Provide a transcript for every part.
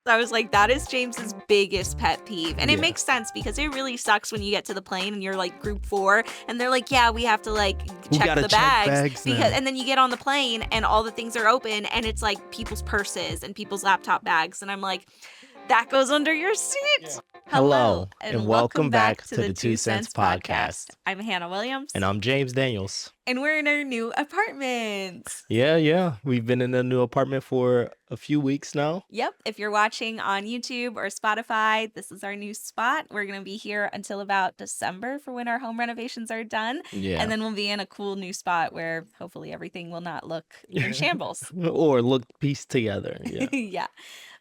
I was like, that is James's biggest pet peeve. And it Yeah. makes sense because it really sucks when you get to the plane and you're like group 4 and they're like, yeah, we have to like We check gotta the check bags now. and then you get on the plane and all the things are open and it's like people's purses and people's laptop bags. And I'm like, that goes under your seat. Hello, and welcome back to the 2 Cents Podcast. I'm Hannah Williams. And I'm James Daniels. And we're in our new apartment. Yeah. We've been in a new apartment for a few weeks now. Yep. If you're watching on YouTube or Spotify, this is our new spot. We're going to be here until about December for when our home renovations are done. Yeah. And then we'll be in a cool new spot where hopefully everything will not look in shambles. Or look pieced together. Yeah. Yeah.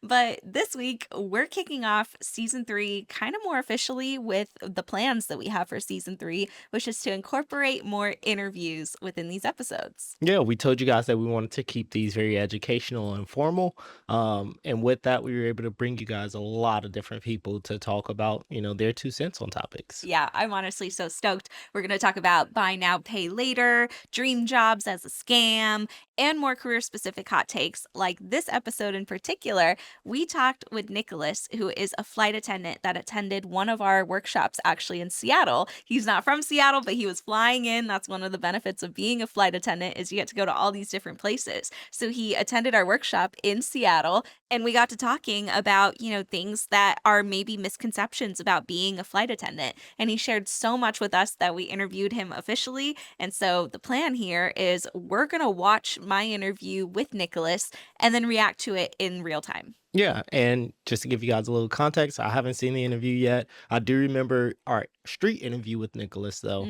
But this week, we're kicking off season 3 kind of more officially with the plans that we have for season 3, which is to incorporate more interviews within these episodes. Yeah, we told you guys that we wanted to keep these very educational and informal. And with that, we were able to bring you guys a lot of different people to talk about, their 2 cents on topics. Yeah, I'm honestly so stoked. We're going to talk about buy now, pay later, dream jobs as a scam, and more career-specific hot takes. Like this episode in particular, we talked with Nicholas, who is a flight attendant that attended one of our workshops actually in Seattle. He's not from Seattle, but he was flying in. That's one of the benefits of being a flight attendant is you get to go to all these different places. So he attended our workshop in Seattle, and we got to talking about, things that are maybe misconceptions about being a flight attendant. And he shared so much with us that we interviewed him officially. And so the plan here is we're going to watch my interview with Nicholas and then react to it in real time. Yeah, and just to give you guys a little context, I haven't seen the interview yet. I do remember our street interview with Nicholas, though,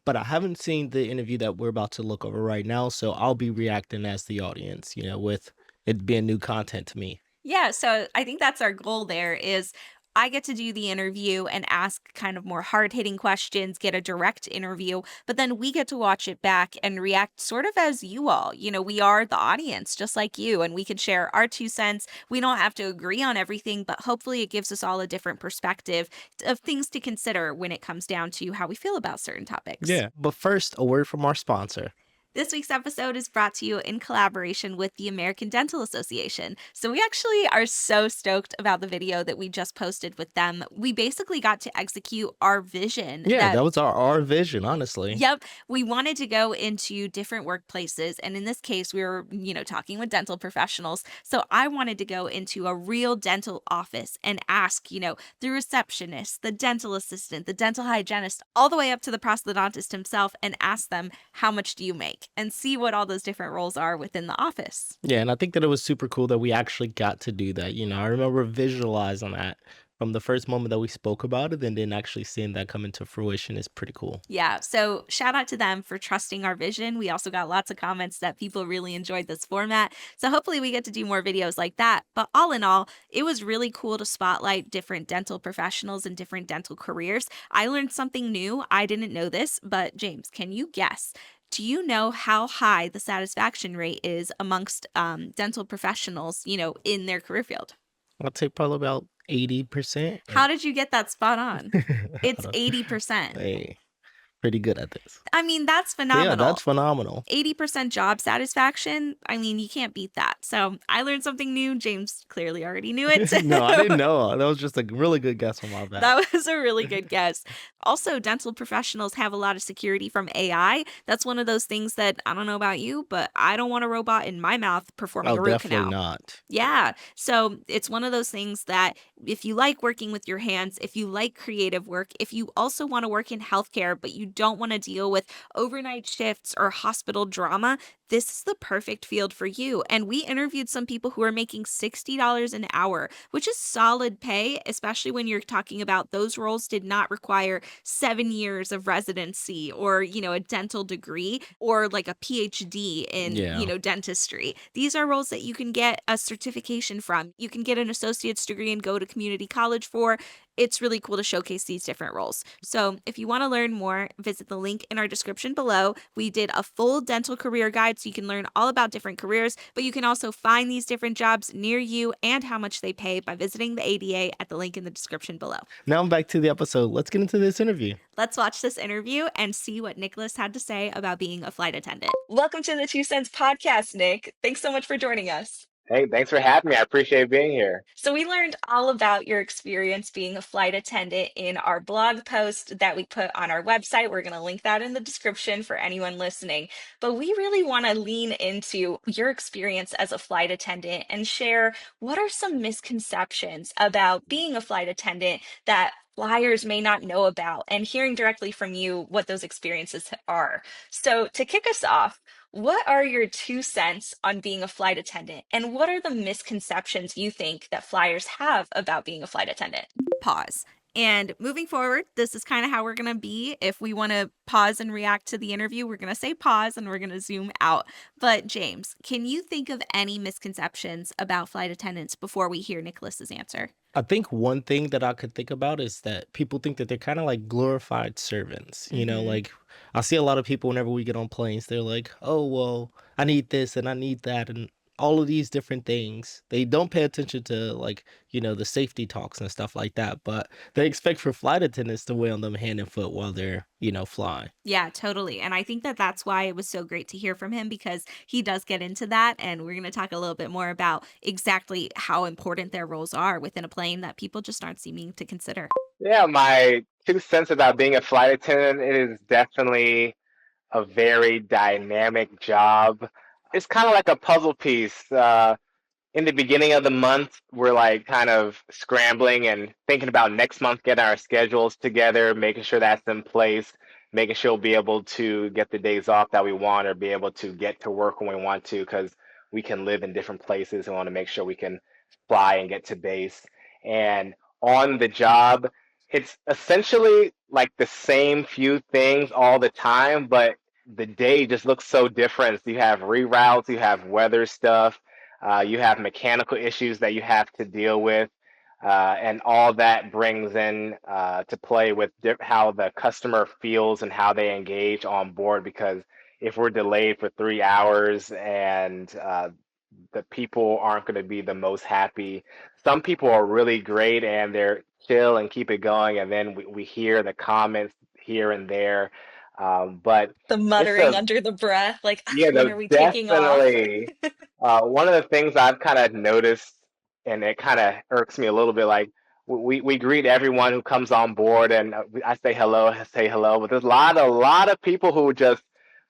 but I haven't seen the interview that we're about to look over right now, so I'll be reacting as the audience, with it being new content to me. Yeah, so I think that's our goal there is I get to do the interview and ask kind of more hard-hitting questions, get a direct interview, but then we get to watch it back and react sort of as you all. We are the audience, just like you, and we can share our 2 cents. We don't have to agree on everything, but hopefully it gives us all a different perspective of things to consider when it comes down to how we feel about certain topics. Yeah, but first, a word from our sponsor. This week's episode is brought to you in collaboration with the American Dental Association. So we actually are so stoked about the video that we just posted with them. We basically got to execute our vision. Yeah, that was our vision, honestly. Yep. We wanted to go into different workplaces. And in this case, we were, talking with dental professionals. So I wanted to go into a real dental office and ask, the receptionist, the dental assistant, the dental hygienist, all the way up to the prosthodontist himself and ask them, how much do you make? And see what all those different roles are within the office. Yeah, and I think that it was super cool that we actually got to do that. I remember visualizing that from the first moment that we spoke about it, and then actually seeing that come into fruition is pretty cool. Yeah, so shout out to them for trusting our vision. We also got lots of comments that people really enjoyed this format. So hopefully we get to do more videos like that. But all in all, it was really cool to spotlight different dental professionals and different dental careers. I learned something new. I didn't know this, but James, can you guess? Do you know how high the satisfaction rate is amongst dental professionals, in their career field? I'd say probably about 80%. How did you get that spot on? It's 80%. Hey, pretty good at this. I mean, that's phenomenal. Yeah, that's phenomenal. 80% job satisfaction. I mean, you can't beat that. So I learned something new. James clearly already knew it. No, I didn't know. That was just a really good guess on my back. That was a really good guess. Also, dental professionals have a lot of security from AI. That's one of those things that I don't know about you, but I don't want a robot in my mouth performing a root canal. Definitely not. Yeah. So it's one of those things that if you like working with your hands, if you like creative work, if you also want to work in healthcare, but you don't want to deal with overnight shifts or hospital drama, this is the perfect field for you. And we interviewed some people who are making $60 an hour, which is solid pay, especially when you're talking about those roles did not require 7 years of residency or, a dental degree or like a PhD in, dentistry. These are roles that you can get a certification from. You can get an associate's degree and go to community college for. It's really cool to showcase these different roles. So if you want to learn more, visit the link in our description below. We did a full dental career guide so you can learn all about different careers, but you can also find these different jobs near you and how much they pay by visiting the ADA at the link in the description below. Now back to the episode. Let's get into this interview. Let's watch this interview and see what Nicholas had to say about being a flight attendant. Welcome to the 2 Cents Podcast, Nick. Thanks so much for joining us. Hey, thanks for having me. I appreciate being here. So, we learned all about your experience being a flight attendant in our blog post that we put on our website. We're going to link that in the description for anyone listening. But we really want to lean into your experience as a flight attendant and share what are some misconceptions about being a flight attendant that flyers may not know about, and hearing directly from you what those experiences are. So, to kick us off, what are your 2 cents on being a flight attendant? And what are the misconceptions you think that flyers have about being a flight attendant? Pause. And moving forward, this is kind of how we're going to be. If we want to pause and react to the interview, we're going to say pause and we're going to zoom out. But, James, can you think of any misconceptions about flight attendants before we hear Nicholas's answer? I think one thing that I could think about is that people think that they're kind of like glorified servants. Hmm. Like I see a lot of people whenever we get on planes, they're like, oh, well, I need this and I need that and all of these different things. They don't pay attention to like, the safety talks and stuff like that, but they expect for flight attendants to wait on them hand and foot while they're, flying. Yeah, totally. And I think that that's why it was so great to hear from him because he does get into that. And we're going to talk a little bit more about exactly how important their roles are within a plane that people just aren't seeming to consider. Yeah, my 2 cents about being a flight attendant, it is definitely a very dynamic job. It's kind of like a puzzle piece. In the beginning of the month, we're like kind of scrambling and thinking about next month, getting our schedules together, making sure that's in place, making sure we'll be able to get the days off that we want or be able to get to work when we want to because we can live in different places and want to make sure we can fly and get to base. And on the job, it's essentially like the same few things all the time, but the day just looks so different. So you have reroutes, you have weather stuff, you have mechanical issues that you have to deal with, and all that brings in to play with how the customer feels and how they engage on board. Because if we're delayed for 3 hours and the people aren't going to be the most happy, some people are really great and they're chill and keep it going, and then we hear the comments here and there. But The it's muttering a under the breath, like, "Ah, yeah, when no, are we taking off?" definitely. One of the things I've kind of noticed, and it kind of irks me a little bit, like we greet everyone who comes on board, and I say hello, but there's a lot of people who just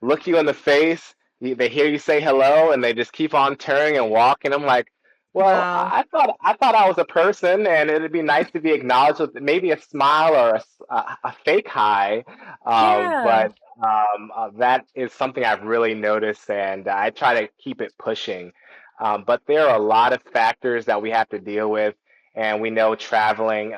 look you in the face. They hear you say hello, and they just keep on turning and walking. I'm like, well, Wow. I thought I was a person, and it'd be nice to be acknowledged with maybe a smile or a fake hi, Yeah. but that is something I've really noticed, and I try to keep it pushing. But there are a lot of factors that we have to deal with, and we know traveling.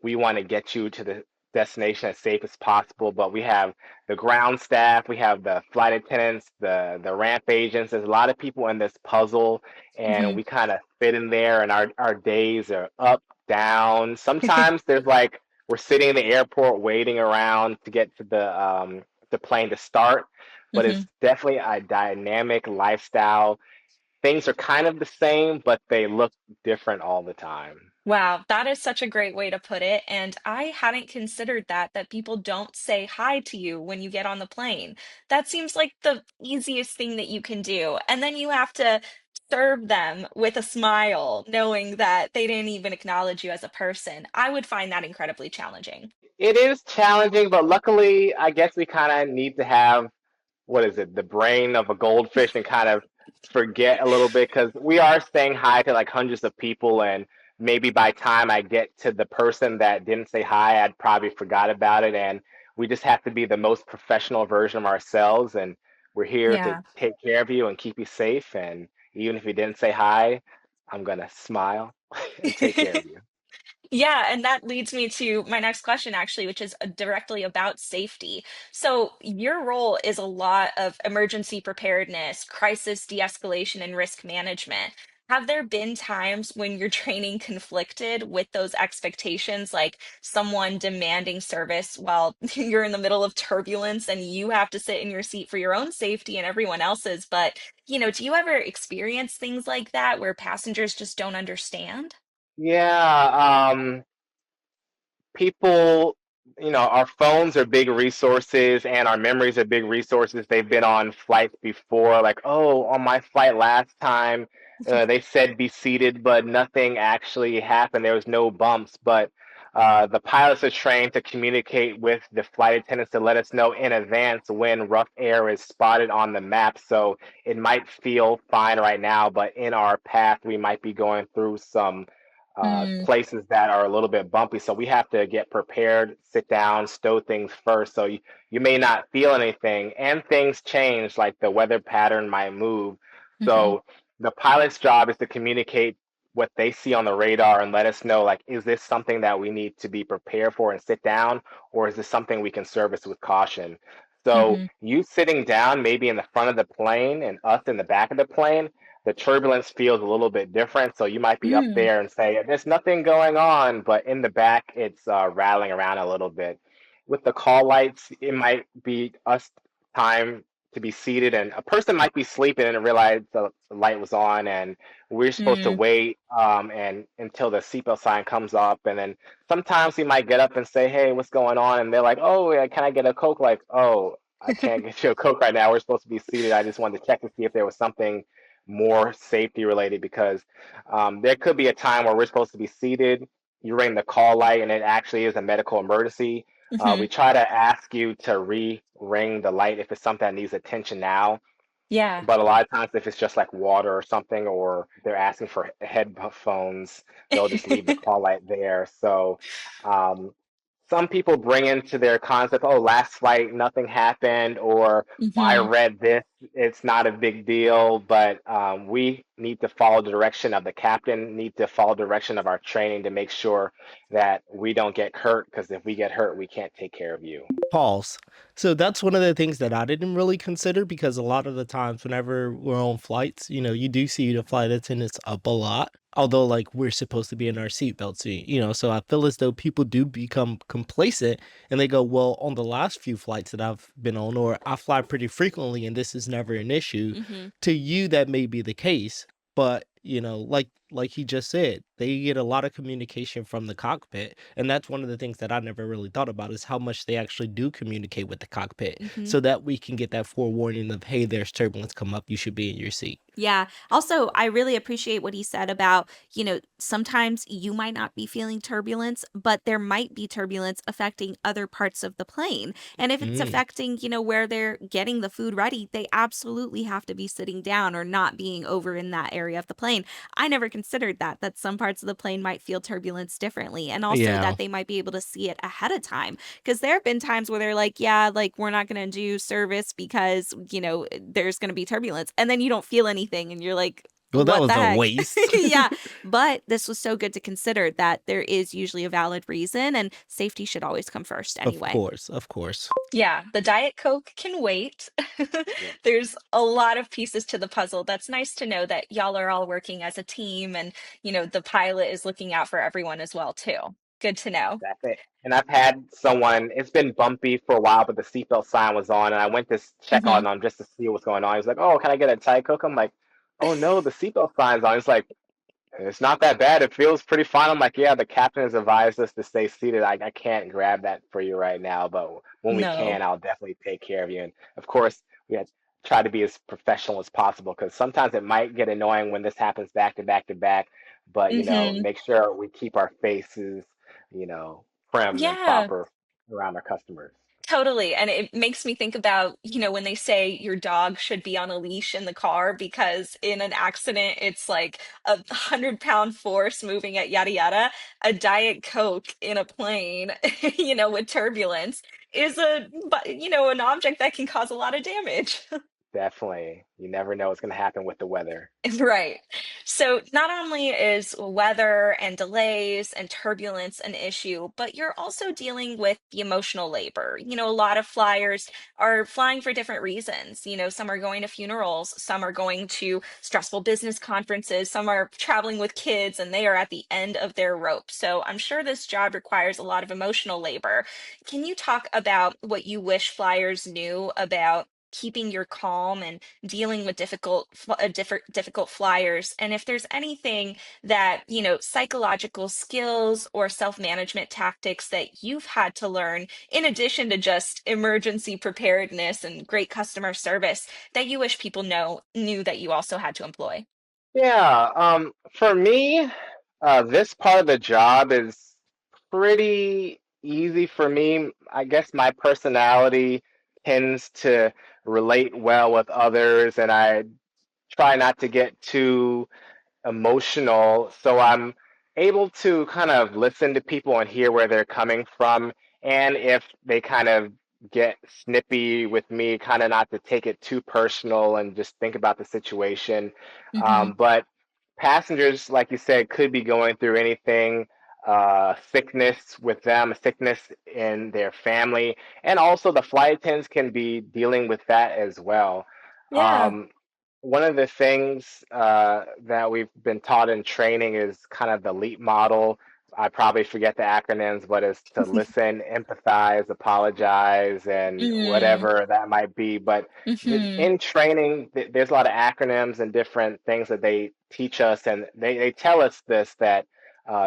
We want to get you to the destination as safe as possible, but we have the ground staff, we have the flight attendants, the ramp agents. There's a lot of people in this puzzle, and Hmm. we kind of fit in there, and our days are up, down. Sometimes there's like we're sitting in the airport waiting around to get to the plane to start, but Hmm. it's definitely a dynamic lifestyle. Things are kind of the same, but they look different all the time. Wow, that is such a great way to put it. And I hadn't considered that people don't say hi to you when you get on the plane. That seems like the easiest thing that you can do. And then you have to serve them with a smile, knowing that they didn't even acknowledge you as a person. I would find that incredibly challenging. It is challenging, but luckily, I guess we kind of need to have what is it, the brain of a goldfish and kind of forget a little bit because we are saying hi to like hundreds of people, and maybe by time I get to the person that didn't say hi, I'd probably forgot about it, and we just have to be the most professional version of ourselves, and we're here to Yeah. take care of you and keep you safe, and even if you didn't say hi, I'm gonna smile and take care of you. Yeah, and that leads me to my next question, actually, which is directly about safety. So, your role is a lot of emergency preparedness, crisis de escalation, and risk management. Have there been times when your training conflicted with those expectations, like someone demanding service while you're in the middle of turbulence and you have to sit in your seat for your own safety and everyone else's? But, do you ever experience things like that where passengers just don't understand? Yeah, people, our phones are big resources and our memories are big resources. They've been on flights before, like, oh, on my flight last time, They said be seated, but nothing actually happened. There was no bumps, but the pilots are trained to communicate with the flight attendants to let us know in advance when rough air is spotted on the map. So it might feel fine right now, but in our path, we might be going through some Mm, places that are a little bit bumpy. So we have to get prepared, sit down, stow things first. So you may not feel anything, and things change, like the weather pattern might move. hmm So the pilot's job is to communicate what they see on the radar and let us know, like, is this something that we need to be prepared for and sit down, or is this something we can service with caution? So hmm you sitting down maybe in the front of the plane and us in the back of the plane, the turbulence feels a little bit different. So you might be up mm, there and say, there's nothing going on, but in the back, it's rattling around a little bit. With the call lights, it might be us time to be seated, and a person might be sleeping and realize the light was on, and we're supposed to mm. wait and until the seatbelt sign comes up, and then sometimes he might get up and say, "Hey, what's going on?" And they're like, "Oh, yeah, can I get a Coke?" Like, "Oh, I can't get you a Coke right now. We're supposed to be seated. I just wanted to check to see if there was something more safety related because there could be a time where we're supposed to be seated. You ring the call light, and it actually is a medical emergency. hmm We try to ask you to re-ring the light if it's something that needs attention now. Yeah. But a lot of times, if it's just like water or something, or they're asking for headphones, they'll just leave the call light there. So um, some people bring into their concept, oh, last flight, nothing happened, or I hmm read this, it's not a big deal. But we need to follow the direction of the captain, need to follow the direction of our training to make sure that we don't get hurt, because if we get hurt, we can't take care of you. Pause. So that's one of the things that I didn't really consider because a lot of the times whenever we're on flights, you do see the flight attendants up a lot. Although like we're supposed to be in our seatbelts, so I feel as though people do become complacent and they go, well, on the last few flights that I've been on, or I fly pretty frequently and this is never an issue. Mhm. To you, that may be the case, but like he just said, they get a lot of communication from the cockpit, and that's one of the things that I never really thought about is how much they actually do communicate with the cockpit, Mhm. so that we can get that forewarning of, hey, there's turbulence come up, you should be in your seat. Yeah. Also, I really appreciate what he said about, sometimes you might not be feeling turbulence, but there might be turbulence affecting other parts of the plane. And if it's Mm, affecting, where they're getting the food ready, they absolutely have to be sitting down or not being over in that area of the plane. I never considered that some parts of the plane might feel turbulence differently, and also yeah. that they might be able to see it ahead of time. Because there have been times where they're like, yeah, like we're not going to do service because, there's going to be turbulence. And then you don't feel anything and you're like, Well, that what the was a heck? waste. Yeah. But this was so good to consider that there is usually a valid reason and safety should always come first Of anyway. course, of course. Yeah, the Diet Coke can wait. Yeah, There's a lot of pieces to the puzzle. That's nice to know that y'all are all working as a team and, the pilot is looking out for everyone as well too. Good to know. that's it. And I've had someone, it's been bumpy for a while, but the seatbelt sign was on, and I went to check hmm on them just to see what's going on. He was like, "Oh, can I get a Thai Coke?" I'm like, "Oh no, the seatbelt sign's on." It's like, it's not that bad. It feels pretty fine. I'm like, "Yeah, the captain has advised us to stay seated. I can't grab that for you right now, but when we No. can, I'll definitely take care of you." And of course, we had to try to be as professional as possible because sometimes it might get annoying when this happens back to back to back. But hmm make sure we keep our faces, you know, prim and Yeah. proper around our customers. Totally. And it makes me think about, when they say your dog should be on a leash in the car because in an accident, it's like 100-pound force moving at yada yada. A Diet Coke in a plane, with turbulence is an object that can cause a lot of damage. Definitely, you never know what's going to happen with the weather. Right. So not only is weather and delays and turbulence an issue, but you're also dealing with the emotional labor. A lot of flyers are flying for different reasons. Some are going to funerals, some are going to stressful business conferences, some are traveling with kids and they are at the end of their rope. So I'm sure this job requires a lot of emotional labor. Can you talk about what you wish flyers knew about keeping your calm and dealing with difficult flyers, and if there's anything that psychological skills or self-management tactics that you've had to learn in addition to just emergency preparedness and great customer service that you wish people knew that you also had to employ. Yeah, for me, this part of the job is pretty easy for me. I guess my personality tends to relate well with others, and I try not to get too emotional, so I'm able to kind of listen to people and hear where they're coming from. And if they kind of get snippy with me, kind of not to take it too personal and just think about the situation. Hmm. But passengers, like you said, could be going through anything, sickness with them, sickness in their family, and also the flight attendants can be dealing with that as well. Yeah. Um, One of the things that we've been taught in training is kind of the LEAP model. I probably forget the acronyms, but it's to listen, empathize, apologize, and Mm. whatever that might be. But Hmm. in training, there's a lot of acronyms and different things that they teach us, and they tell us this that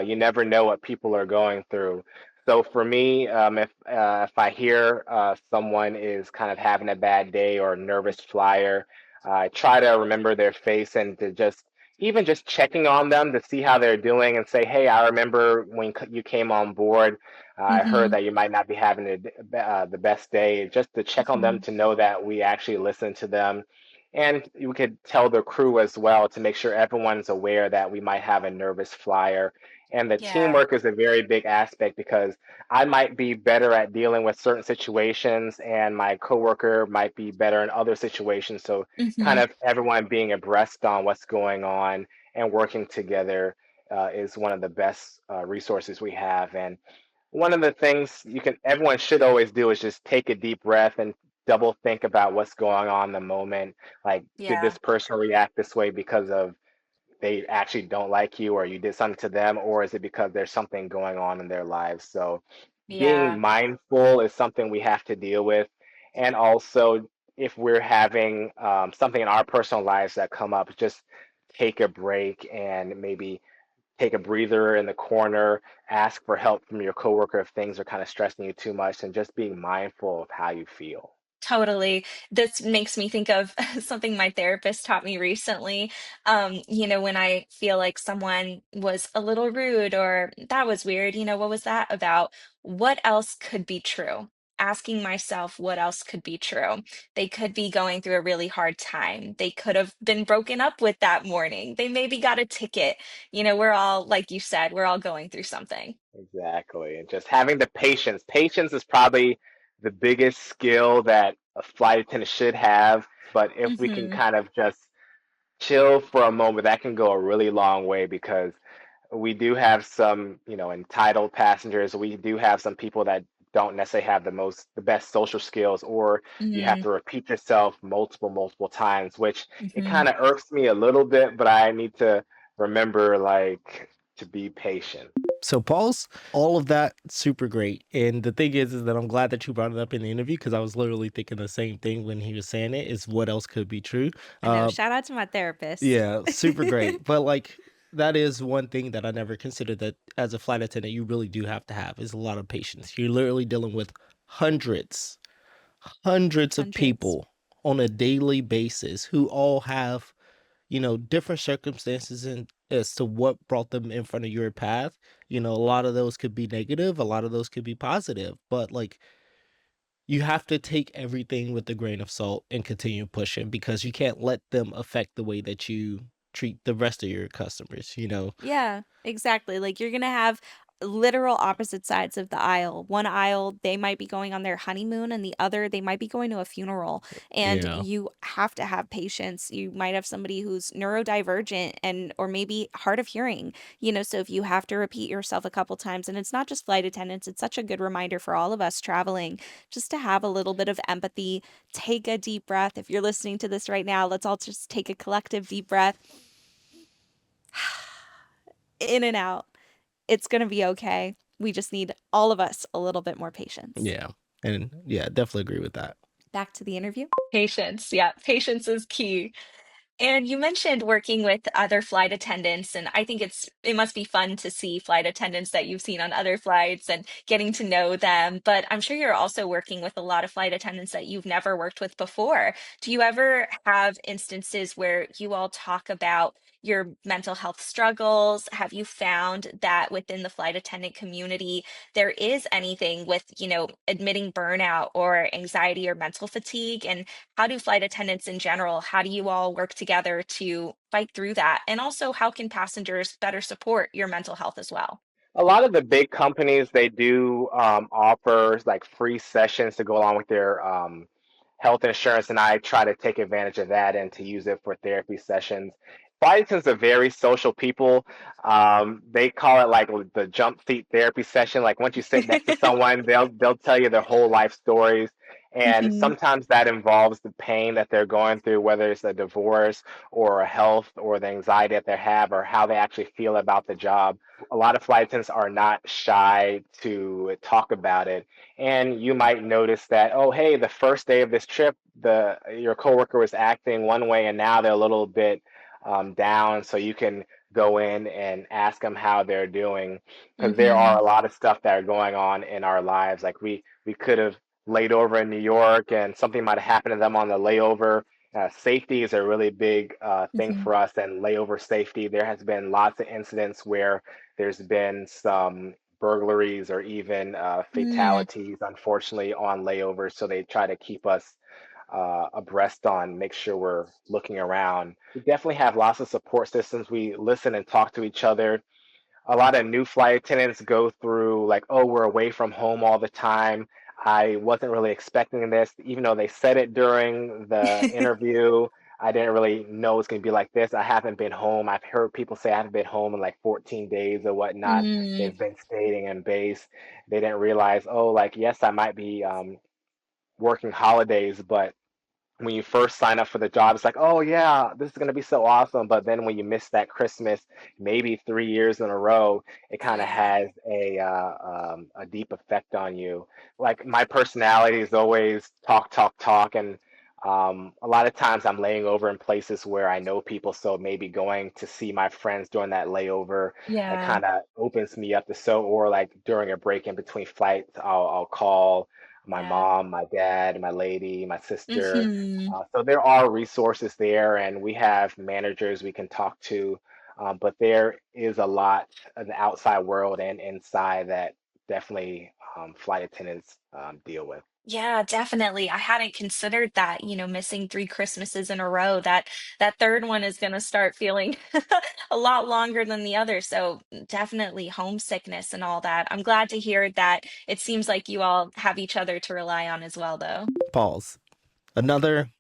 you never know what people are going through. So for me, if I hear someone is kind of having a bad day or a nervous flyer, I try to remember their face and to just even just checking on them to see how they're doing and say, hey, I remember when you came on board. I heard Hmm. that you might not be having the best day. Just to check on them Hmm. to know that we actually listen to them. And we could tell the crew as well to make sure everyone's aware that we might have a nervous flyer. And the Yeah. teamwork is a very big aspect because I might be better at dealing with certain situations, and my coworker might be better in other situations. So kind Hmm. of everyone being abreast on what's going on and working together is one of the best resources we have. And one of the things everyone should always do is just take a deep breath and double think about what's going on in the moment. Like, did Yeah. this person react this way because of they actually don't like you or you did something to them, or is it because there's something going on in their lives? So being Yeah. mindful is something we have to deal with. And also, if we're having something in our personal lives that come up, just take a break and maybe take a breather in the corner, ask for help from your coworker if things are kind of stressing you too much, and just being mindful of how you feel. Totally. This makes me think of something my therapist taught me recently. When I feel like someone was a little rude or that was weird, what was that about? What else could be true? Asking myself what else could be true. They could be going through a really hard time. They could have been broken up with that morning. They maybe got a ticket. We're all, like you said, we're all going through something. Exactly. And just having the patience. Patience is probably the biggest skill that a flight attendant should have. But if we can Hmm. kind of just chill for a moment, that can go a really long way because we do have some, entitled passengers. We do have some people that don't necessarily have the best social skills, or you have Hmm. to repeat yourself multiple times, which it Hmm. kind of irks me a little bit, but I need to remember like to be patient. So pause, all of that super great. And the thing is that I'm glad that you brought it up in the interview because I was literally thinking the same thing when he was saying it is what else could be true. I know. Uh Shout out to my therapist. yeah, super great. But like that is one thing that I never considered that as a flight attendant you really do have to have is a lot of patience. You're literally dealing with hundreds, hundreds of Hundreds. people on a daily basis who all have different circumstances and as to what brought them in front of your path. A lot of those could be negative, a lot of those could be positive, but like you have to take everything with a grain of salt and continue pushing because you can't let them affect the way that you treat the rest of your customers. Yeah, exactly. Like you're gonna have literal opposite sides of the aisle. One aisle, they might be going on their honeymoon, and the other, they might be going to a funeral. And Yeah. you have to have patience. You might have somebody who's neurodivergent and or maybe hard of hearing, so if you have to repeat yourself a couple times, and it's not just flight attendants, it's such a good reminder for all of us traveling just to have a little bit of empathy. Take a deep breath. If you're listening to this right now, let's all just take a collective deep breath in and out. It's gonna be okay. We just need all of us a little bit more patience. Yeah. And yeah, definitely agree with that. Back to the interview. Patience. Yeah, patience is key. And you mentioned working with other flight attendants, and I think it must be fun to see flight attendants that you've seen on other flights and getting to know them. But I'm sure you're also working with a lot of flight attendants that you've never worked with before. Do you ever have instances where you all talk about your mental health struggles? Have you found that within the flight attendant community, there is anything with, admitting burnout or anxiety or mental fatigue? And how do flight attendants in general, how do you all work together to fight through that? And also, how can passengers better support your mental health as well? A lot of the big companies, they do offer like free sessions to go along with their health insurance, and I try to take advantage of that and to use it for therapy sessions. Flight attendants are very social people. They call it like the jump seat therapy session. Like once you sit next to someone, they'll tell you their whole life stories, and Mhm. sometimes that involves the pain that they're going through, whether it's a divorce or a health or the anxiety that they have or how they actually feel about the job. A lot of flight attendants are not shy to talk about it, and you might notice that, oh, hey, the first day of this trip, the your coworker was acting one way, and now they're a little bit down. So you can go in and ask them how they're doing, because there are Mhm. a lot of stuff that are going on in our lives. Like we could have laid over in New York, and something might have happened to them on the layover. Safety is a really big thing Mhm. for us, and layover safety. There has been lots of incidents where there's been some burglaries or even Mm. fatalities, unfortunately, on layovers. So they try to keep us abreast on, make sure we're looking around. We definitely have lots of support systems. We listen and talk to each other. A lot of new flight attendants go through like, oh, we're away from home all the time. I wasn't really expecting this, even though they said it during the interview. I didn't really know it's going to be like this. I haven't been home. I've heard people say I haven't been home in like 14 days or whatnot. Mm. They've been staying in base. They didn't realize, oh, like, yes, I might be working holidays, but when you first sign up for the job, it's like, oh yeah, this is gonna be so awesome. But then when you miss that Christmas, maybe 3 years in a row, it kind of Yeah. has a deep effect on you. Like my personality is always talk, talk, talk, and a lot of times I'm laying over in places where I know people, so maybe going to see my friends during that layover, it Yeah. kind of opens me up to or like during a break in between flights, I'll call my Yeah. mom, my dad, my lady, my sister. Mhm. So there are resources there, and we have managers we can talk to. But there is a lot of the outside world and inside that definitely flight attendants deal with. Yeah, definitely. I hadn't considered that, missing 3 Christmases in a row. That third one is gonna start feeling a lot longer than the other. So definitely homesickness and all that. I'm glad to hear that it seems like you all have each other to rely on as well, though. Pause. Another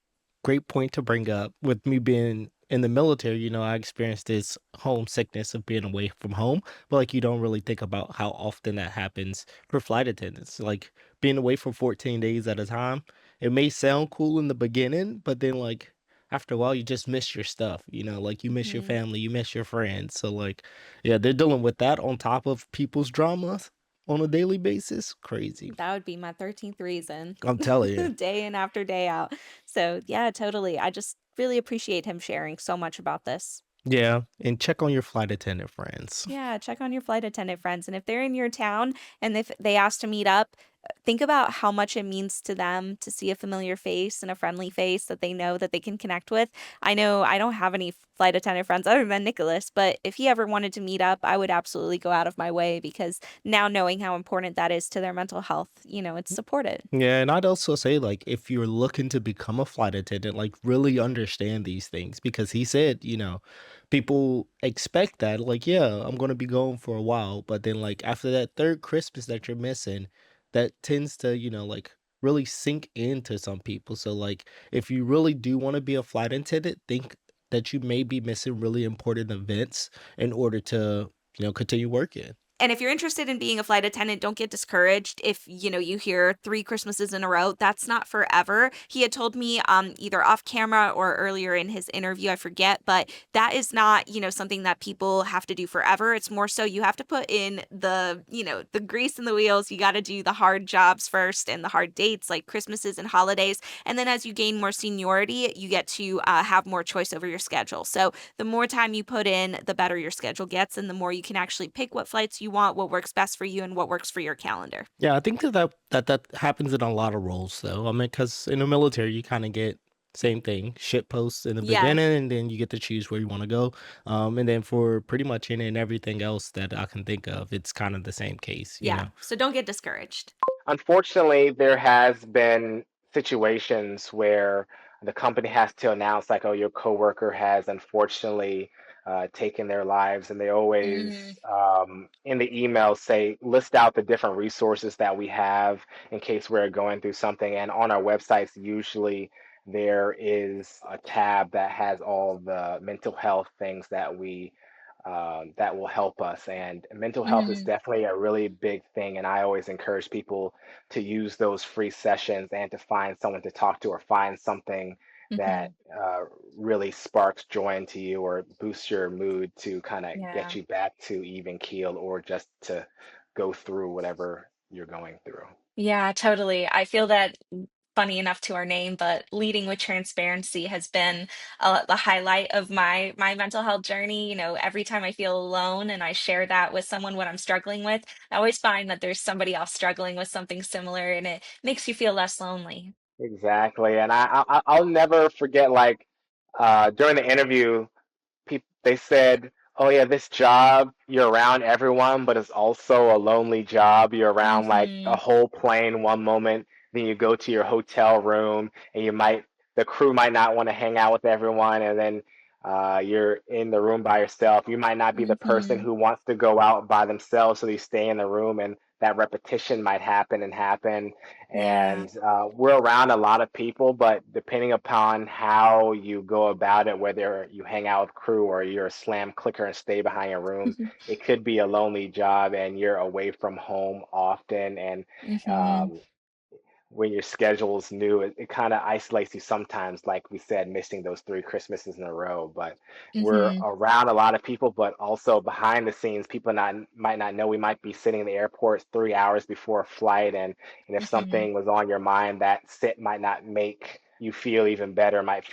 great point to bring up with me being in the military, I experienced this homesickness of being away from home, but like you don't really think about how often that happens for flight attendants. Like being away for 14 days at a time, it may sound cool in the beginning, but then like after a while you just miss your stuff, like you miss your Mhm. family, you miss your friends. So like yeah, they're dealing with that on top of people's dramas on a daily basis. Crazy. That would be my 13th reason. I'm telling you. Day in after day out. So, yeah, totally. I just really appreciate him sharing so much about this. Yeah, and check on your flight attendant friends. Yeah, check on your flight attendant friends, and if they're in your town and if they ask to meet up, think about how much it means to them to see a familiar face and a friendly face that they know that they can connect with. I know I don't have any flight attendant friends other than Nicholas, but if he ever wanted to meet up, I would absolutely go out of my way because now knowing how important that is to their mental health, it's supported. Yeah, and I'd also say like if you're looking to become a flight attendant, like really understand these things because he said, people expect that like, yeah, I'm going to be going for a while, but then like after that third Christmas that you're missing, that tends to, like really sink into some people. So like if you really do want to be a flight attendant, think that you may be missing really important events in order to, continue working. And if you're interested in being a flight attendant, don't get discouraged if, you hear 3 Christmases in a row. That's not forever. He had told me, either off camera or earlier in his interview, I forget, but that is not, something that people have to do forever. It's more so you have to put in the grease in the wheels. You gotta do the hard jobs first and the hard dates like Christmases and holidays. And then as you gain more seniority, you get to, have more choice over your schedule. So the more time you put in, the better your schedule gets, and the more you can actually pick what flights you want, what works best for you, and what works for your calendar. Yeah, I think that happens in a lot of roles, though. I mean, because in the military, you kind of get same thing, shit posts in the Yeah, beginning, and then you get to choose where you want to go. And then for pretty much any and everything else that I can think of, it's kind of the same case, you yeah. know. So don't get discouraged. Unfortunately, there has been situations where the company has to announce like, oh, your coworker has unfortunately taken their lives, and they always Mm, in the email say list out the different resources that we have in case we're going through something. And on our websites, usually there is a tab that has all the mental health things that will help us. And mental health is mhm, definitely a really big thing. And I always encourage people to use those free sessions and to find someone to talk to, or find something that mhm. really sparks joy into you or boosts your mood to kind of get Yeah. you back to even keel, or just to go through whatever you're going through. Yeah, totally. I feel that funny enough to our name, but leading with transparency has been the highlight of my mental health journey. Every time I feel alone and I share that with someone what I'm struggling with, I always find that there's somebody else struggling with something similar, and it makes you feel less lonely. Exactly. And I'll never forget, like, during the interview, people they said, "Oh yeah, this job you're around everyone, but it's also a lonely job. You're around like a Hmm. whole plane one moment, then you go to your hotel room, and the crew might not want to hang out with everyone, and then you're in the room by yourself. You might not be the person Hmm. who wants to go out by themselves, so you stay in the room, and that repetition might happen and happen. Yeah. And we're around a lot of people, but depending upon how you go about it, whether you hang out with crew or you're a slam clicker and stay behind your room, it could be a lonely job, and you're away from home often. And Hmm. um, when your schedule is new, it kind of isolates you sometimes, like we said, missing those 3 Christmases in a row. But we're Hmm. around a lot of people, but also behind the scenes, people might not know we might be sitting in the airport 3 hours before a flight, and if Hmm. something was on your mind, that sit might not make you feel even better. You might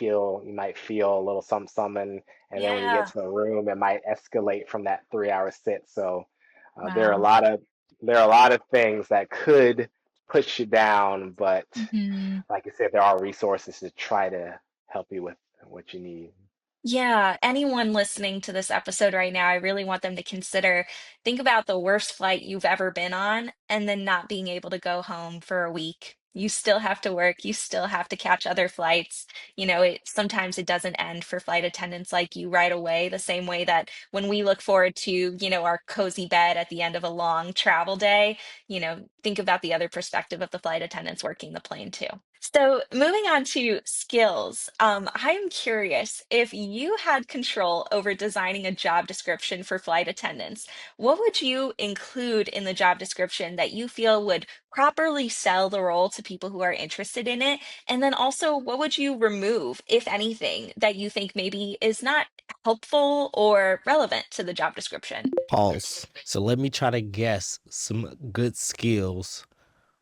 feel a little something, and then when you get Yeah. to the room, it might escalate from that 3 hour sit. So there are a Wow. lot of things that could push you down, but Hmm. like I said, there are resources to try to help you with what you need. Yeah, anyone listening to this episode right now, I really want them to think about the worst flight you've ever been on and then not being able to go home for a week. You still have to work, you still have to catch other flights. Sometimes it doesn't end for flight attendants like you right away, the same way that when we look forward to, our cozy bed at the end of a long travel day, think about the other perspective of the flight attendants working the plane too. So, moving on to skills, I am curious if you had control over designing a job description for flight attendants, what would you include in the job description that you feel would properly sell the role to people who are interested in it? And then also, what would you remove, if anything, that you think maybe is not helpful or relevant to the job description? Pause. So let me try to guess some good skills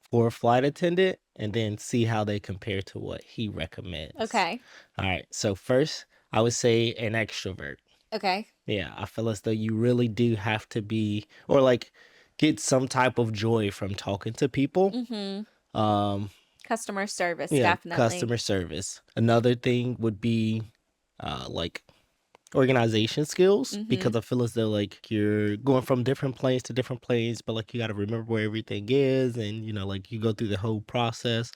for a flight attendant and then see how they compare to what he recommends. Okay. All right. So first, I would say an extrovert. Okay. Yeah, I feel as though you really do have to be, or like get some type of joy from talking to people. Mhm. Um, Customer service, yeah, definitely. customer service. Another thing would be like organization skills, because Mhm. I feel as though like you're going from different planes to different planes, but like you got to remember where everything is, and like you go through the whole process.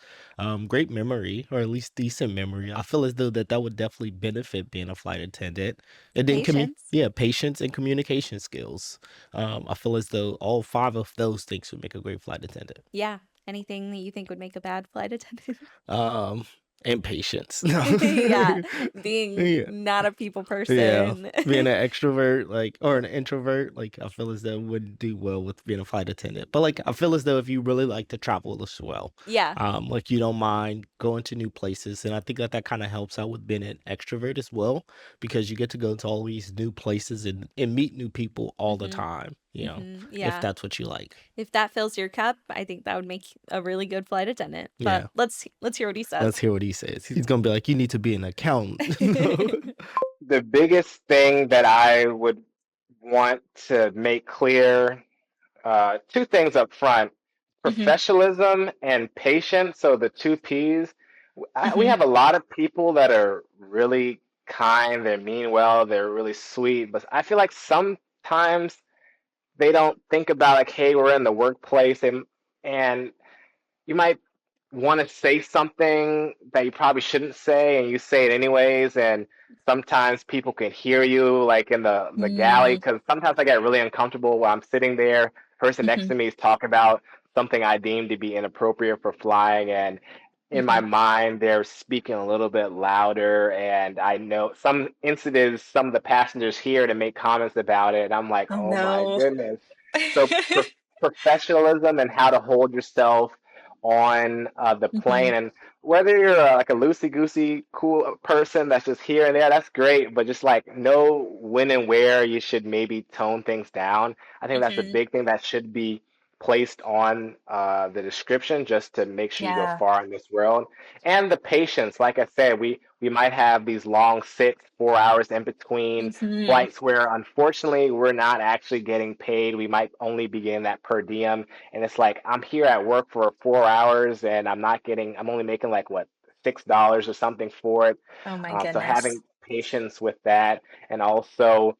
Great memory, or at least decent memory. I feel as though that would definitely benefit being a flight attendant. And then Patience. yeah, patience and communication skills. I feel as though all five of those things would make a great flight attendant. Yeah. Anything that you think would make a bad flight attendant? Um, And patience. No. Yeah, being Yeah. not a people Yeah, person. being an extrovert, like, or an introvert, like, I feel as though would do well with being a flight attendant. But like, I feel as though if you really like to travel as well, Yeah. like you don't mind going to new places, and I think that that kind of helps out with being an extrovert as well, because you get to go to all these new places and meet new people all the Mhm. time. If Yeah. that's what you like. If that fills your cup, I think that would make a really good flight attendant. But Yeah, let's hear what he let's says. hear what he says. He's gonna be like, you need to be an accountant. The biggest thing that I would want to make clear, two things up front: Hmm. professionalism and patience. So the two P's. We Hmm. have a lot of people that are really kind, they mean well, they're really sweet, but I feel like sometimes they don't think about like, hey, we're in the workplace, and you might want to say something that you probably shouldn't say, and you say it anyways, and sometimes people can hear you like in the galley, Hmm. because sometimes I get really uncomfortable while I'm sitting there. Person next Hmm. to me is talking about something I deem to be inappropriate for flying, and in my Hmm. mind they're speaking a little bit louder, and I know some incidents some of the passengers hear to make comments about it, and I'm like, Oh oh my no. goodness. So professionalism and how to hold yourself on the Hmm. plane. And whether you're like a loosey goosey cool person that's just here and there, that's great. But just like know when and where you should maybe tone things down. I think that's a Hmm. big thing that should be placed on the description, just to make sure you go Yeah. far in this world. And the patience, like I said, we might have these long sits, 4 hours in between Hmm. flights where unfortunately we're not actually getting paid. We might only be getting that per diem, and it's like I'm here at work for 4 hours and I'm only making like what, $6 or something for it. Oh my So goodness. having patience with that, and also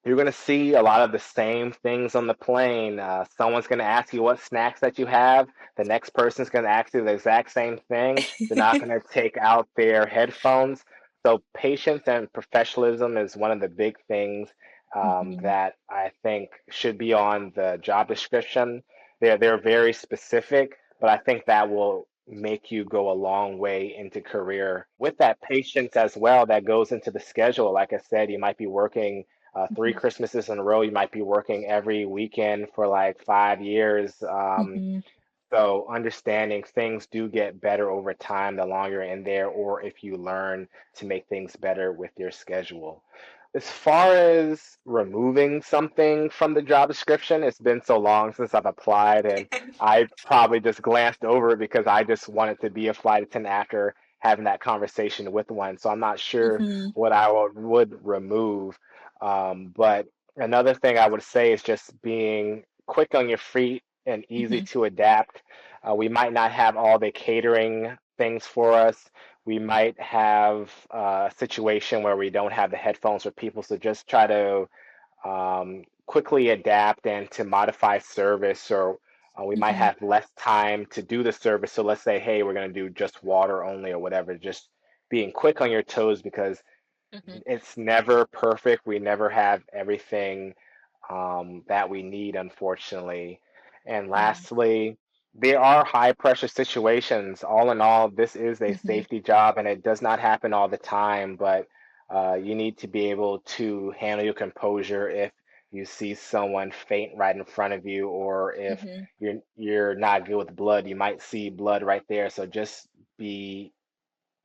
you're going to see a lot of the same things on the plane. Someone's going to ask you what snacks that you have. The next person's going to ask you the exact same thing. They're not going to take out their headphones. So patience and professionalism is one of the big things Hmm. that I think should be on the job description. They're very specific, but I think that will make you go a long way into career. With that patience as well, that goes into the schedule. Like I said, you might be working 3 Christmases in a row. You might be working every weekend for like 5 years. Hmm. So understanding things do get better over time the longer you're in there, or if you learn to make things better with your schedule. As far as removing something from the job description, it's been so long since I've applied, and I probably just glanced over it because I just wanted to be a flight attendant after having that conversation with one. So I'm not sure Hmm. what I would remove. But another thing I would say is just being quick on your feet and easy Hmm. to adapt. We might not have all the catering things for us. We might have a situation where we don't have the headphones for people, so just try to quickly adapt and to modify service, or we might Hmm. have less time to do the service. So let's say, hey, we're going to do just water only or whatever. Just being quick on your toes, because Hmm. it's never perfect. We never have everything that we need, unfortunately. And Yeah. lastly, there are high pressure situations. All in all, this is a Hmm. safety job, and it does not happen all the time, but you need to be able to handle your composure if you see someone faint right in front of you, or if Hmm. you're not good with blood, you might see blood right there. So just be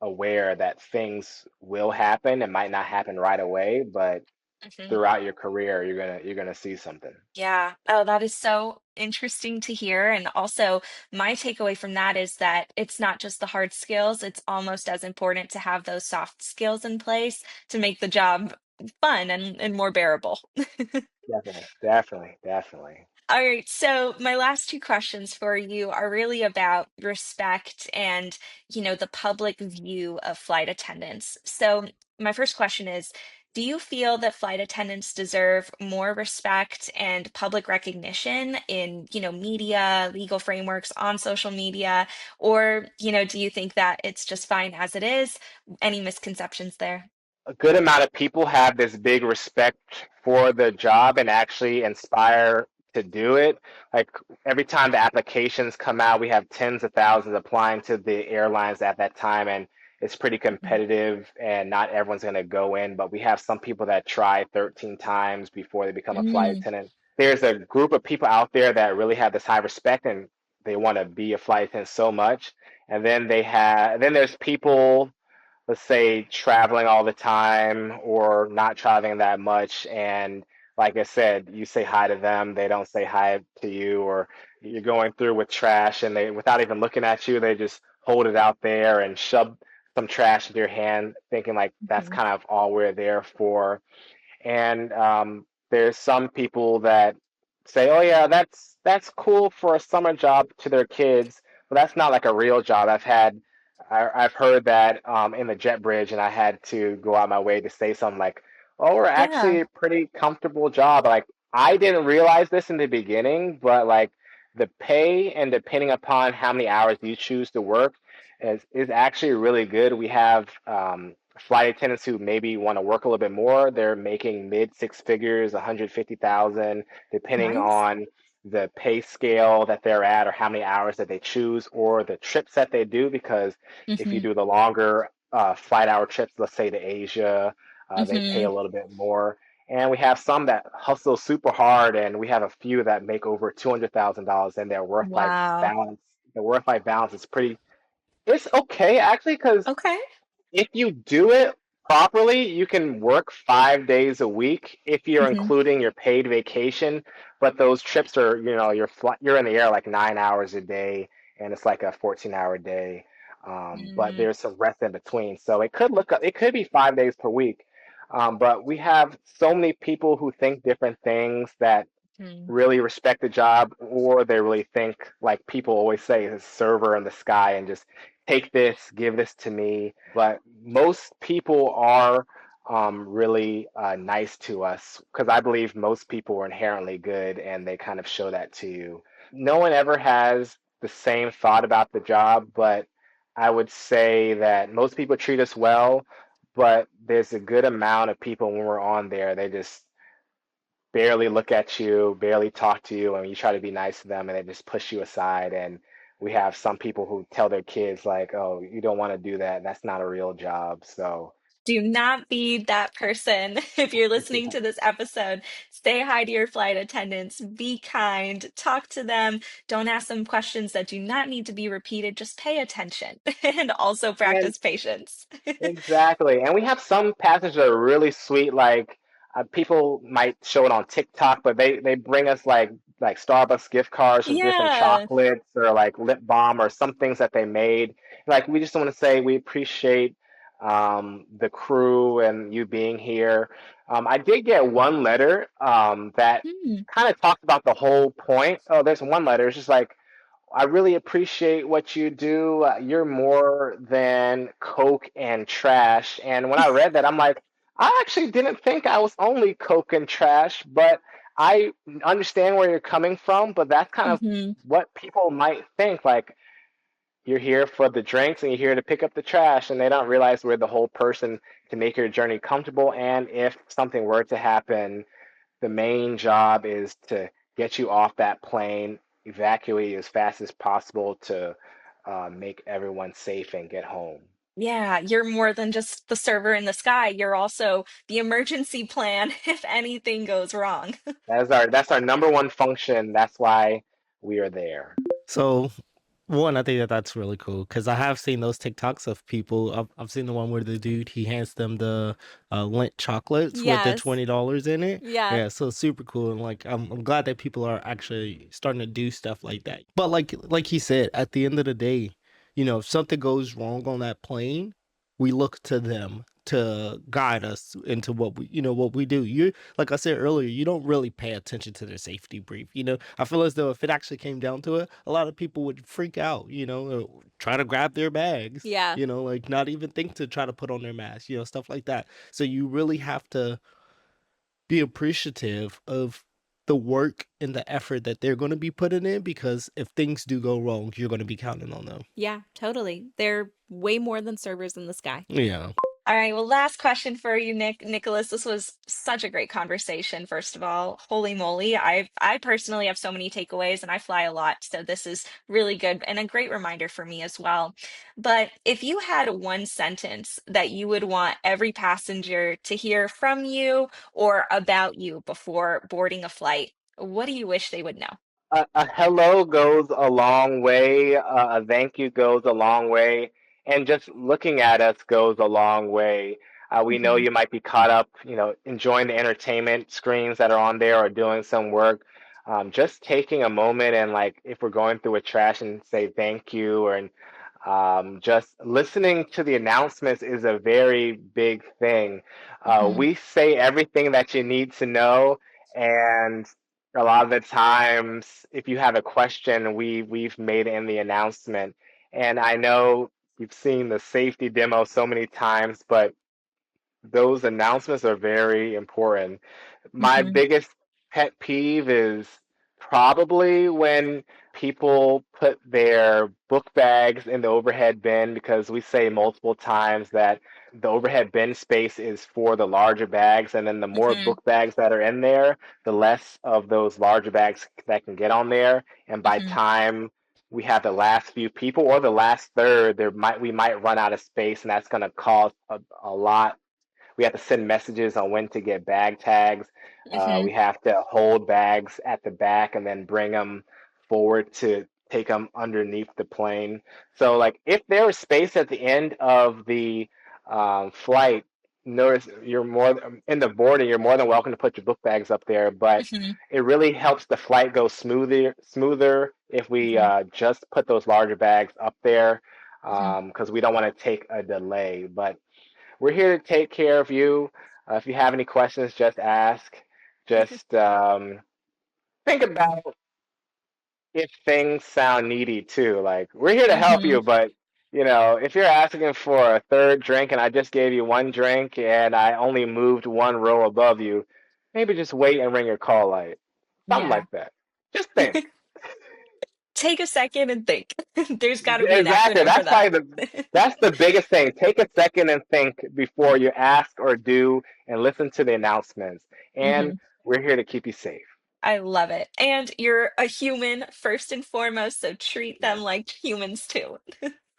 aware that things will happen. It might not happen right away, but Hmm. throughout your career, you're gonna see something. Yeah. Oh, that is so interesting to hear. And also, my takeaway from that is that it's not just the hard skills, it's almost as important to have those soft skills in place to make the job fun and more bearable. Definitely, definitely, definitely. All right, so my last two questions for you are really about respect and, the public view of flight attendants. So, my first question is, do you feel that flight attendants deserve more respect and public recognition in, media, legal frameworks, on social media, or, do you think that it's just fine as it is? Any misconceptions there? A good amount of people have this big respect for the job and actually inspire to do it. Like every time the applications come out, we have tens of thousands applying to the airlines at that time, and it's pretty Mhm. competitive, and not everyone's going to go in, but we have some people that try 13 times before they become a flight Mm. attendant. There's a group of people out there that really have this high respect and they want to be a flight attendant so much. And then there's people, let's say, traveling all the time or not traveling that much. And like I said, you say hi to them, they don't say hi to you, or you're going through with trash and they, without even looking at you, they just hold it out there and shove some trash into your hand, thinking like that's Mhm. kind of all we're there for. And there's some people that say, "Oh yeah, that's cool for a summer job to their kids, but that's not like a real job." I've heard that in the jet bridge, and I had to go out my way to say something like, "Oh, we're Yeah. actually a pretty comfortable job." Like I didn't realize this in the beginning, but like the pay and depending upon how many hours you choose to work is actually really good. We have flight attendants who maybe want to work a little bit more. They're making mid six figures, 150,000, depending Nice. on the pay scale that they're at or how many hours that they choose or the trips that they do. Because if you Mhm. do the longer flight hour trips, let's say to Asia, they pay a Mhm. little bit more. And we have some that hustle super hard, and we have a few that make over $200,000, and their work-life Wow. balance, the work-life balance is pretty, it's okay actually, because Okay. if you do it properly, you can work 5 days a week if you're Mhm. including your paid vacation. But those trips are, you're in the air like 9 hours a day, and it's like a 14-hour day. But Mm. there's some rest in between, so it could be 5 days per week. But we have so many people who think different things that Mm. really respect the job, or they really think, like people always say, is a server in the sky and just take this, give this to me. But most people are really nice to us because I believe most people are inherently good and they kind of show that to you. No one ever has the same thought about the job, but I would say that most people treat us well, but there's a good amount of people when we're on there, they just barely look at you, barely talk to you, and you try to be nice to them, and they just push you aside. And we have some people who tell their kids like, "Oh, you don't want to do that. That's not a real job." So, Do not be that person. If you're listening to this episode, say hi to your flight attendants, be kind, talk to them, don't ask them questions that do not need to be repeated, just pay attention and also and practice patience. exactly. And we have some passengers that are really sweet. Like people might show it on TikTok, but they bring us like Starbucks gift cards with different Yeah. chocolates or like lip balm or some things that they made. Like we just want to say we appreciate the crew and you being here. I did get one letter that Mm. kind of talked about the whole point. Oh, there's one letter. It's just like, I really appreciate what you do. You're more than Coke and trash. And when I read that, I'm like, I actually didn't think I was only Coke and trash, but I understand where you're coming from. But that's kind of Mhm. what people might think. Like, you're here for the drinks and you're here to pick up the trash, and they don't realize we're the whole person to make your journey comfortable. And if something were to happen, the main job is to get you off that plane, evacuate you as fast as possible to make everyone safe and get home. Yeah, you're more than just the server in the sky. You're also the emergency plan if anything goes wrong. That's our number one function. That's why we are there. So, one, I think that that's really cool because I have seen those TikToks of people. I've seen the one where the dude he hands them the Lindt chocolates with the Yes. $20 in it. Yeah. Yeah, so super cool, and like I'm glad that people are actually starting to do stuff like that. But like he said, at the end of the day, if something goes wrong on that plane, we look to them to guide us into what we do. You Like I said earlier, you don't really pay attention to their safety brief. I feel as though if it actually came down to it, a lot of people would freak out, try to grab their bags, Yeah. like not even think to try to put on their mask, stuff like that. So you really have to be appreciative of the work and the effort that they're going to be putting in, because if things do go wrong, you're going to be counting on them. Yeah, totally. They're way more than servers in the sky. Yeah. All right, well, last question for you, Nicholas. This was such a great conversation, first of all. Holy moly. I personally have so many takeaways and I fly a lot, so this is really good and a great reminder for me as well. But if you had one sentence that you would want every passenger to hear from you or about you before boarding a flight, what do you wish they would know? A hello goes a long way. A thank you goes a long way, and just looking at us goes a long way. We know Hmm. you might be caught up, enjoying the entertainment screens that are on there or doing some work. Just taking a moment and like if we're going through a trash and say thank you, or just listening to the announcements is a very big thing. Hmm. We say everything that you need to know, and a lot of the times, if you have a question, we've made it in the announcement. And I know you've seen the safety demo so many times, but those announcements are very important. My Hmm. biggest pet peeve is probably when people put their book bags in the overhead bin, because we say multiple times that the overhead bin space is for the larger bags, and then the more Hmm. book bags that are in there, the less of those larger bags that can get on there. And by Hmm. time we have the last few people or the last third, we might run out of space, and that's going to cause a lot. We have to send messages on when to get bag tags. Hmm. We have to hold bags at the back and then bring them forward to take them underneath the plane. So, like, if there is space at the end of the flight, notice you're more in the boarding. You're more than welcome to put your book bags up there, but Hmm. it really helps the flight go smoother if we Hmm. just put those larger bags up there, Hmm. because we don't want to take a delay. But we're here to take care of you. If you have any questions, just ask. Just think about if things sound needy too. Like, we're here to help Hmm. you, but if you're asking for a third drink and I just gave you one drink and I only moved one row above you, maybe just wait and ring your call light. Something Yeah. like that. Just think. Take a second and think. There's got to be an Exactly. acronym for That's that. probably the biggest thing. Take a second and think before you ask or do, and listen to the announcements. And Hmm. we're here to keep you safe. I love it. And you're a human first and foremost, so treat them like humans too.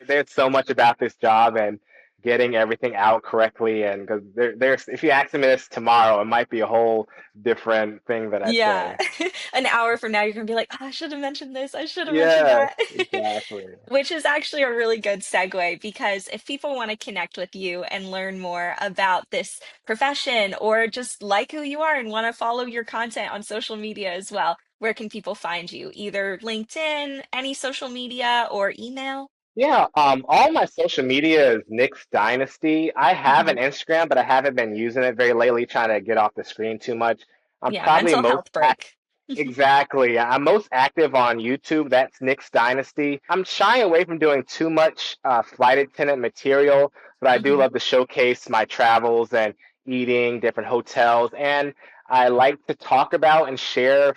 There's so much about this job and getting everything out correctly, and because there's if you ask me this tomorrow, it might be a whole different thing that I Yeah. say. An hour from now, you're gonna be like, "Oh, I should have mentioned this. I should have mentioned Yes, that." exactly. Which is actually a really good segue because if people want to connect with you and learn more about this profession or just like who you are and want to follow your content on social media as well, where can people find you? Either LinkedIn, any social media, or email? Yeah, all my social media is Nick's Dynasty. I have Hmm. an Instagram, but I haven't been using it very lately, trying to get off the screen too much. I'm Yeah, probably mental most health break. exactly. I'm most active on YouTube. That's Nick's Dynasty. I'm shying away from doing too much flight attendant material, but I do Hmm. love to showcase my travels and eating, different hotels, and I like to talk about and share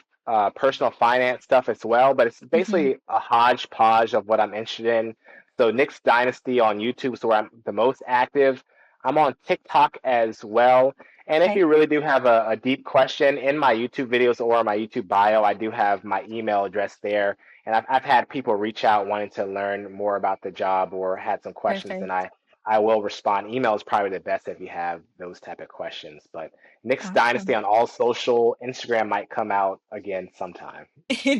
personal finance stuff as well. But it's Hmm. basically a hodgepodge of what I'm interested in. So Nick's Dynasty on YouTube is where I'm the most active. I'm on TikTok as well. And if Okay, you really do have a deep question in my YouTube videos or my YouTube bio, I do have my email address there. And I've had people reach out wanting to learn more about the job or had some questions, and perfect. I will respond. Email is probably the best if you have those type of questions. But Nick's Dynasty Awesome. on all social, Instagram might come out again sometime.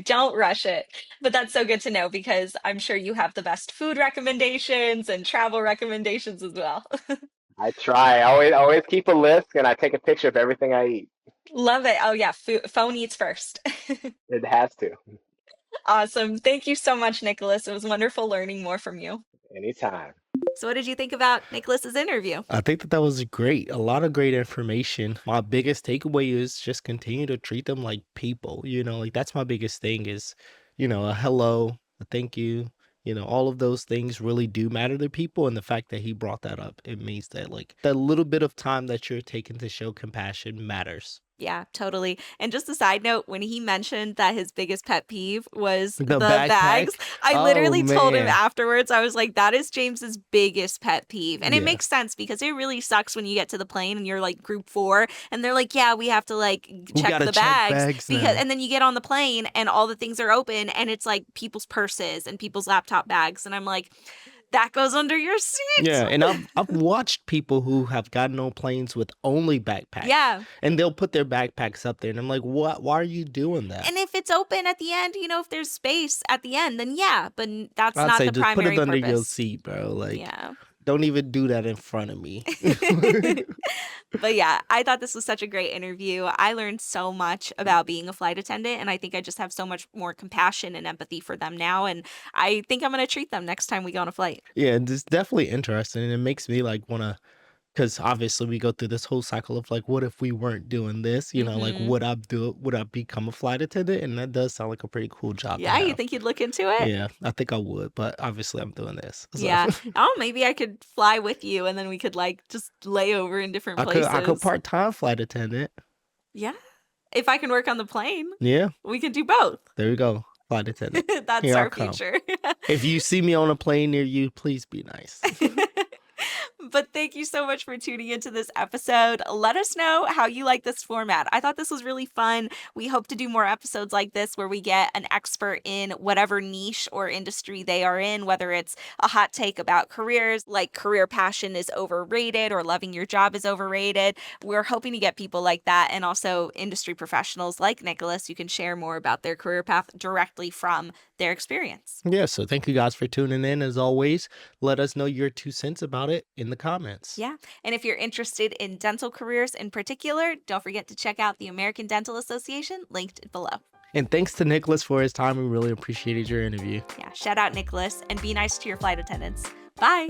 Don't rush it. But that's so good to know because I'm sure you have the best food recommendations and travel recommendations as well. I try. I always keep a list, and I take a picture of everything I eat. Love it. Oh, yeah. Phone eats first. It has to. Awesome. Thank you so much, Nicholas. It was wonderful learning more from you. Anytime. So, what did you think about Nicholas's interview? I think that that was great. A lot of great information. My biggest takeaway is just continue to treat them like people. Like that's my biggest thing is, a hello, a thank you. All of those things really do matter to people. And the fact that he brought that up, it means that like that little bit of time that you're taking to show compassion matters. Yeah, totally. And just a side note, when he mentioned that his biggest pet peeve was The the bags, backpack? I Oh, literally told him man. afterwards, I was like, that is James's biggest pet peeve. And it Yeah. makes sense because it really sucks when you get to the plane and you're like group 4 and they're like, yeah, we have to like We check gotta the check bags bags because, now. and then you get on the plane and all the things are open and it's like people's purses and people's laptop bags. And I'm like, that goes under your seat. Yeah, and I've watched people who have gotten on planes with only backpacks, Yeah. and they'll put their backpacks up there, and I'm like, "What? Why are you doing that?" And if it's open at the end, if there's space at the end, then yeah, but that's I'd not say the just put it primary under your purpose. seat, bro. Like, Yeah. don't even do that in front of me. But yeah, I thought this was such a great interview. I learned so much about being a flight attendant, and I think I just have so much more compassion and empathy for them now. And I think I'm going to treat them next time we go on a flight. Yeah, it's definitely interesting, and it makes me like wanna, because obviously we go through this whole cycle of like, what if we weren't doing this? Like, Hmm. would I become a flight attendant? And that does sound like a pretty cool job to Yeah, you have. think you'd look into it? Yeah, I think I would, but obviously I'm doing this, so Yeah. Oh, maybe I could fly with you and then we could like just lay over in different I could places. part-time flight attendant. Yeah. If I can work on the plane, Yeah, we can do both. there we go, flight attendant. That's Here I our come. future. If you see me on a plane near you, please be nice. But thank you so much for tuning into this episode. Let us know how you like this format. I thought this was really fun. We hope to do more episodes like this where we get an expert in whatever niche or industry they are in, whether it's a hot take about careers, like career passion is overrated or loving your job is overrated. We're hoping to get people like that and also industry professionals like Nicholas who can share more about their career path directly from their experience. Yeah, so thank you guys for tuning in. As always, let us know your 2 cents about it in the comments. Yeah. And if you're interested in dental careers in particular, don't forget to check out the American Dental Association linked below. And thanks to Nicholas for his time. We really appreciated your interview. Yeah. Shout out, Nicholas, and be nice to your flight attendants. Bye.